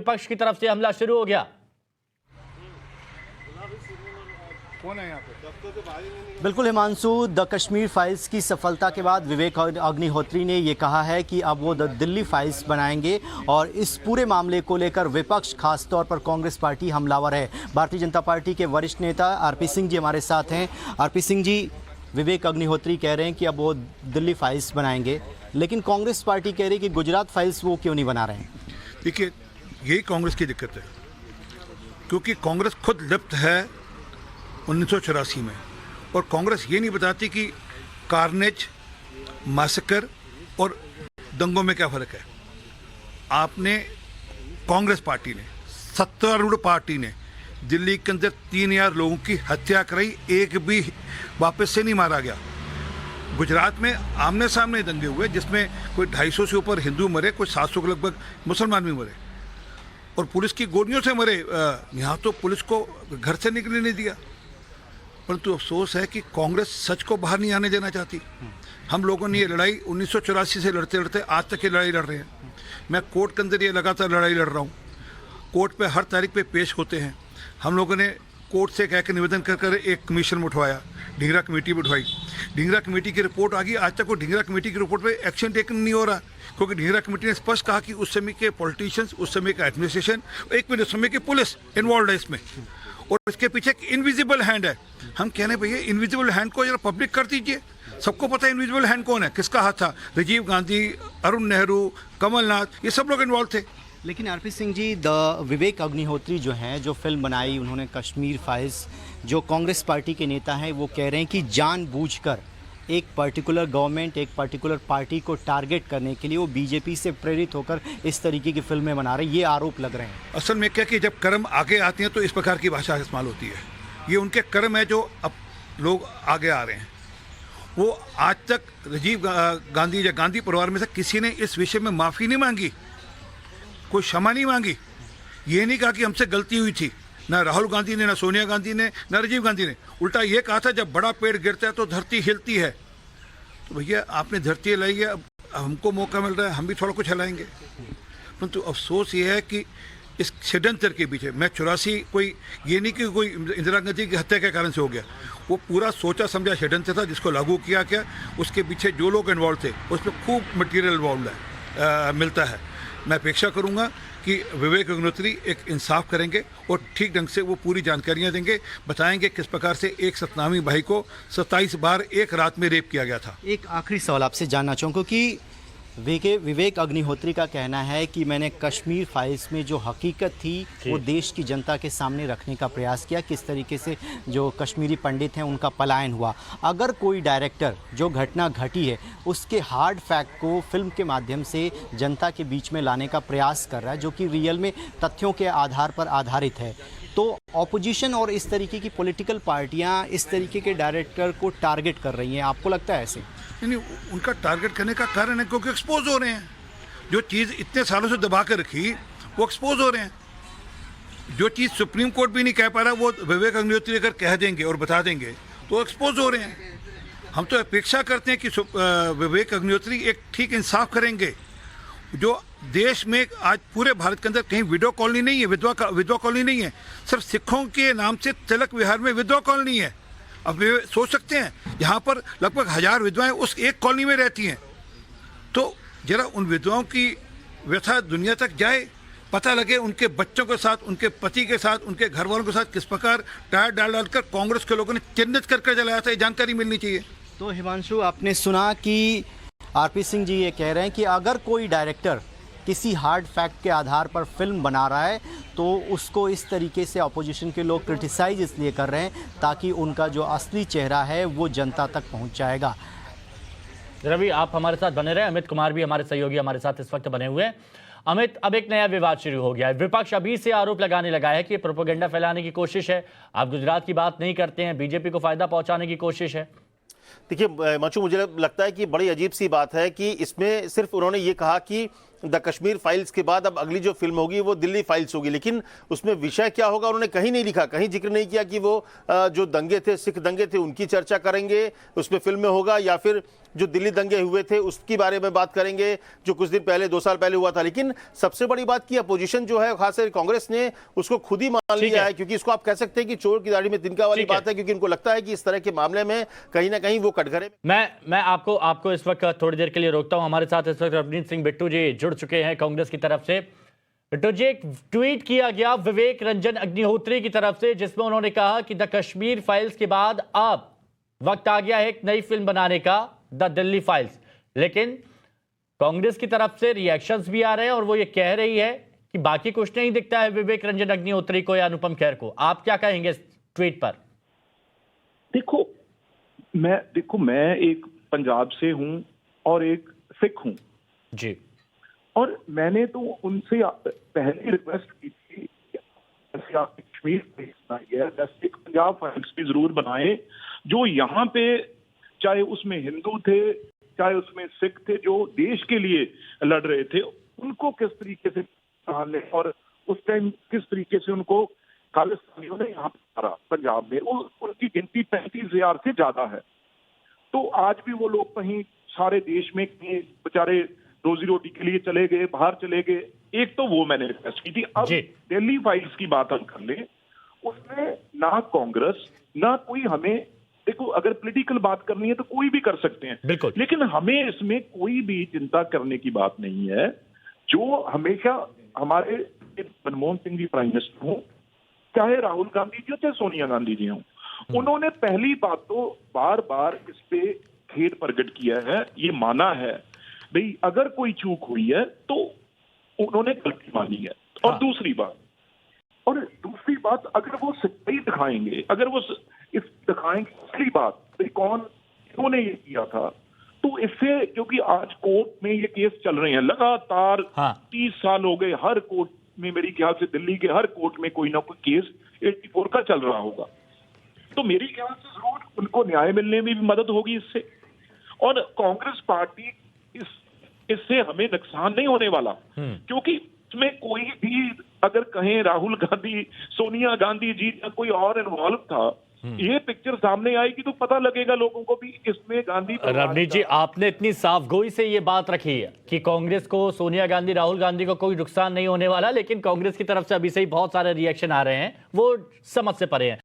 विपक्ष की तरफ से हमला शुरू हो गया। कौन है यहाँ पे? बिल्कुल हिमांशु, द कश्मीर फाइल्स की सफलता के बाद विवेक अग्निहोत्री ने ये कहा है कि अब वो द दिल्ली फाइल्स बनाएंगे और इस पूरे मामले को लेकर विपक्ष खासतौर पर कांग्रेस पार्टी हमलावर है। भारतीय जनता पार्टी के वरिष्ठ नेता आरपी सिंह जी हमारे साथ हैं। आरपी सिंह जी, विवेक अग्निहोत्री कह रहे हैं कि अब वो दिल्ली फाइल्स बनाएंगे, लेकिन कांग्रेस पार्टी कह रही है कि गुजरात फाइल्स वो क्यों नहीं बना रहे हैं? देखिए, यही कांग्रेस की दिक्कत है, क्योंकि कांग्रेस खुद लिप्त है 1984 में, और कांग्रेस ये नहीं बताती कि कार्नेज, मैसेकर और दंगों में क्या फ़र्क है। आपने कांग्रेस पार्टी ने, सत्तारूढ़ पार्टी ने दिल्ली के अंदर 3000 लोगों की हत्या कराई, एक भी वापस से नहीं मारा गया। गुजरात में आमने सामने दंगे हुए जिसमें कोई 250 से ऊपर हिंदू मरे, कोई 700 के लगभग मुसलमान भी मरे, और पुलिस की गोलियों से मरे। यहाँ तो पुलिस को घर से निकलने नहीं दिया। परंतु अफसोस है कि कांग्रेस सच को बाहर नहीं आने देना चाहती। हम लोगों ने ये लड़ाई 1984 से लड़ते लड़ते आज तक ये लड़ाई लड़ रहे हैं। मैं कोर्ट के अंदर ये लगातार लड़ाई लड़ रहा हूँ। कोर्ट पे हर तारीख पे पेश होते हैं। हम लोगों ने कोर्ट से कह के निवेदन कर कर एक कमीशन उठवाया, ढींगरा कमेटी भी उठवाई। ढींगरा कमेटी की रिपोर्ट आ गई, आज तक वो ढींगरा कमेटी की रिपोर्ट पे एक्शन टेकन नहीं हो रहा, क्योंकि ढींगरा कमेटी ने स्पष्ट कहा कि उस समय के पॉलिटिशियंस, उस समय का एडमिनिस्ट्रेशन, एक मिनट, समय की पुलिस इन्वॉल्व है इसमें, और इसके पीछे एक इनविजिबल हैंड है। हम कहने भैया इनविजिबल हैंड को जरा पब्लिक कर दीजिए। सबको पता है इनविजिबल हैंड कौन है, किसका हाथ था। राजीव गांधी, अरुण नेहरू, कमलनाथ, ये सब लोग इन्वॉल्व थे। लेकिन आरपी सिंह जी, द विवेक अग्निहोत्री जो हैं, जो फिल्म बनाई उन्होंने कश्मीर फाइल्स, जो कांग्रेस पार्टी के नेता हैं वो कह रहे हैं कि जानबूझकर एक पर्टिकुलर गवर्नमेंट, एक पर्टिकुलर पार्टी को टारगेट करने के लिए वो बीजेपी से प्रेरित होकर इस तरीके की फिल्में बना रहे हैं। ये आरोप लग रहे हैं। असल में क्या कि जब कर्म आगे आते हैं तो इस प्रकार की भाषा इस्तेमाल होती है। ये उनके कर्म है जो अब लोग आगे आ रहे हैं। वो आज तक राजीव गांधी या गांधी परिवार में से किसी ने इस विषय में माफ़ी नहीं मांगी, कोई क्षमा नहीं मांगी। ये नहीं कहा कि हमसे गलती हुई थी, ना राहुल गांधी ने, ना सोनिया गांधी ने, ना राजीव गांधी ने। उल्टा ये कहा था जब बड़ा पेड़ गिरता है तो धरती हिलती है। तो भैया आपने धरती हिलाई है, अब हमको मौका मिल रहा है, हम भी थोड़ा कुछ हिलाएंगे। परंतु अफसोस ये है कि इस षड्यंत्र के पीछे, मैं 84 कोई ये नहीं कि कोई इंदिरा गांधी की हत्या के कारण से हो गया, वो पूरा सोचा समझा षड्यंत्र था जिसको लागू किया गया। उसके पीछे जो लोग इन्वॉल्व थे उसमें खूब मटीरियल इन्वॉल्व है, मिलता है। मैं अपेक्षा करूंगा कि विवेक अग्निहोत्री एक इंसाफ करेंगे और ठीक ढंग से वो पूरी जानकारियां देंगे, बताएंगे किस प्रकार से एक सतनामी भाई को 27 बार एक रात में रेप किया गया था। एक आखिरी सवाल आपसे जानना चाहूँगा कि विवेक अग्निहोत्री का कहना है कि मैंने कश्मीर फाइल्स में जो हकीकत थी वो देश की जनता के सामने रखने का प्रयास किया, किस तरीके से जो कश्मीरी पंडित हैं उनका पलायन हुआ। अगर कोई डायरेक्टर जो घटना घटी है उसके हार्ड फैक्ट को फिल्म के माध्यम से जनता के बीच में लाने का प्रयास कर रहा है, जो कि रियल में तथ्यों के आधार पर आधारित है, तो ऑपोजिशन और इस तरीके की पॉलिटिकल पार्टियां इस तरीके के डायरेक्टर को टारगेट कर रही हैं, आपको लगता है ऐसे? नहीं, उनका टारगेट करने का कारण है क्योंकि एक्सपोज हो रहे हैं। जो चीज़ इतने सालों से दबा कर रखी वो एक्सपोज हो रहे हैं। जो चीज़ सुप्रीम कोर्ट भी नहीं कह पा रहा वो विवेक अग्निहोत्री अगर कह देंगे और बता देंगे तो एक्सपोज हो रहे हैं। हम तो अपेक्षा करते हैं कि विवेक अग्निहोत्री एक ठीक इंसाफ करेंगे। जो देश में आज पूरे भारत के अंदर कहीं विडो कॉलोनी नहीं है, विधवा कॉलोनी नहीं है, सिर्फ सिखों के नाम से तिलक विहार में विधवा कॉलोनी है। अब वे सोच सकते हैं यहाँ पर लगभग 1000 विधवाएं उस एक कॉलोनी में रहती हैं, तो जरा उन विधवाओं की व्यथा दुनिया तक जाए, पता लगे उनके बच्चों के साथ, उनके पति के साथ, उनके घर वालों के साथ किस प्रकार टायर डालकर कांग्रेस के लोगों ने चिन्हित कर जलाया था। ये जानकारी मिलनी चाहिए। तो हिमांशु, आपने सुना कि आरपी सिंह जी ये कह रहे हैं कि अगर कोई डायरेक्टर किसी हार्ड फैक्ट के आधार पर फिल्म बना रहा है तो उसको इस तरीके से अपोजिशन के लोग क्रिटिसाइज इसलिए कर रहे हैं ताकि उनका जो असली चेहरा है वो जनता तक पहुंच जाएगा। रवि, आप हमारे साथ बने रहे। अमित कुमार भी हमारे सहयोगी हमारे साथ इस वक्त बने हुए हैं। अमित, अब एक नया विवाद शुरू हो गया है। विपक्ष अभी से आरोप लगाने लगा है कि प्रोपेगेंडा फैलाने की कोशिश है। आप गुजरात की बात नहीं करते हैं, बीजेपी को फायदा पहुंचाने की कोशिश है। देखिए मंचू, मुझे लगता है कि बड़ी अजीब सी बात है कि इसमें सिर्फ उन्होंने ये कहा कि द कश्मीर फाइल्स के बाद अब अगली जो फिल्म होगी वो दिल्ली फाइल्स होगी, लेकिन उसमें विषय क्या होगा उन्होंने कहीं नहीं लिखा, कहीं जिक्र नहीं किया कि वो जो दंगे थे, सिख दंगे थे, उनकी चर्चा करेंगे उसमें फिल्म में होगा, या फिर जो दिल्ली दंगे हुए थे उसके बारे में बात करेंगे जो कुछ दिन पहले 2 साल पहले हुआ था। लेकिन सबसे बड़ी बात की अपोजिशन जो है खासकर कांग्रेस ने उसको खुद ही मान लिया है, क्योंकि इसको आप कह सकते हैं कि चोर की दाढ़ी में तिनका वाली बात है, क्योंकि उनको लगता है कि इस तरह के मामले में कहीं ना कहीं वो कटघरे। मैं आपको इस वक्त थोड़ी देर के लिए रोकता हूं। हमारे साथ इस वक्त रवनीत सिंह बिट्टू जी जुड़ चुके हैं कांग्रेस की तरफ से। बिट्टू जी, एक ट्वीट किया गया विवेक रंजन अग्निहोत्री की तरफ से जिसमें उन्होंने कहा कि द कश्मीर फाइल्स के बाद अब वक्त आ गया है एक नई फिल्म बनाने का, द दिल्ली फाइल्स। लेकिन कांग्रेस की तरफ से रिएक्शंस भी आ रहे हैं और वो ये कह रही है कि बाकी कुछ नहीं दिखता है विवेक रंजन अग्निहोत्री को या अनुपम खेर को। आप क्या कहेंगे इस ट्वीट पर? देखो मैं एक पंजाब से हूं और एक सिख हूं जी, और मैंने तो उनसे पहले रिक्वेस्ट की थी कि आप कश्मीर बनाइए, एक पंजाब फाइल्स भी जरूर बनाए, जो यहाँ पे चाहे उसमें हिंदू थे चाहे उसमें सिख थे, जो देश के लिए लड़ रहे थे, उनको किस तरीके से संभालने और उस टाइम किस तरीके से उनको खालिस्तानियों ने यहाँ पे मारा पंजाब में, उनकी गिनती 35,000 से ज्यादा है। तो आज भी वो लोग कहीं सारे देश में कहीं बेचारे रोजी रोटी के लिए चले गए, बाहर चले गए। एक तो वो मैंने रिक्वेस्ट की थी। अब दिल्ली फाइल्स की बात हम कर लें, उसमें ना कांग्रेस ना कोई, हमें देखो अगर पॉलिटिकल बात करनी है तो कोई भी कर सकते हैं बिल्कुल, लेकिन हमें इसमें कोई भी चिंता करने की बात नहीं है। जो हमेशा हमारे मनमोहन सिंह जी प्राइम मिनिस्टर हों, चाहे राहुल गांधी जी हो, चाहे सोनिया गांधी जी हों, उन्होंने पहली बात तो बार बार इस पे खेद प्रकट किया है, ये माना है भाई अगर कोई चूक हुई है तो उन्होंने गलती मानी है। और दूसरी दूसरी बात अगर वो सच्चाई दिखाएंगे, अगर वो इस दिखाएंगे असली बात भाई कौन इन्होंने ये किया था, तो इससे, क्योंकि आज कोर्ट में ये केस चल रहे हैं लगातार, 30 साल हो गए, हर कोर्ट में मेरी ख्याल से दिल्ली के हर कोर्ट में कोई ना कोई केस 84 का चल रहा होगा, तो मेरी ख्याल से जरूर उनको न्याय मिलने में भी मदद होगी इससे। और कांग्रेस पार्टी इससे हमें नुकसान नहीं होने वाला, क्योंकि इसमें कोई भी अगर कहें राहुल गांधी, सोनिया गांधी जी या कोई और इन्वॉल्व था, ये पिक्चर सामने आएगी तो पता लगेगा लोगों को भी इसमें गांधी। रवनीत जी, आपने इतनी साफगोई से ये बात रखी है कि कांग्रेस को, सोनिया गांधी, राहुल गांधी को कोई नुकसान नहीं होने वाला, लेकिन कांग्रेस की तरफ से अभी से ही बहुत सारे रिएक्शन आ रहे हैं, वो समझ से परे हैं।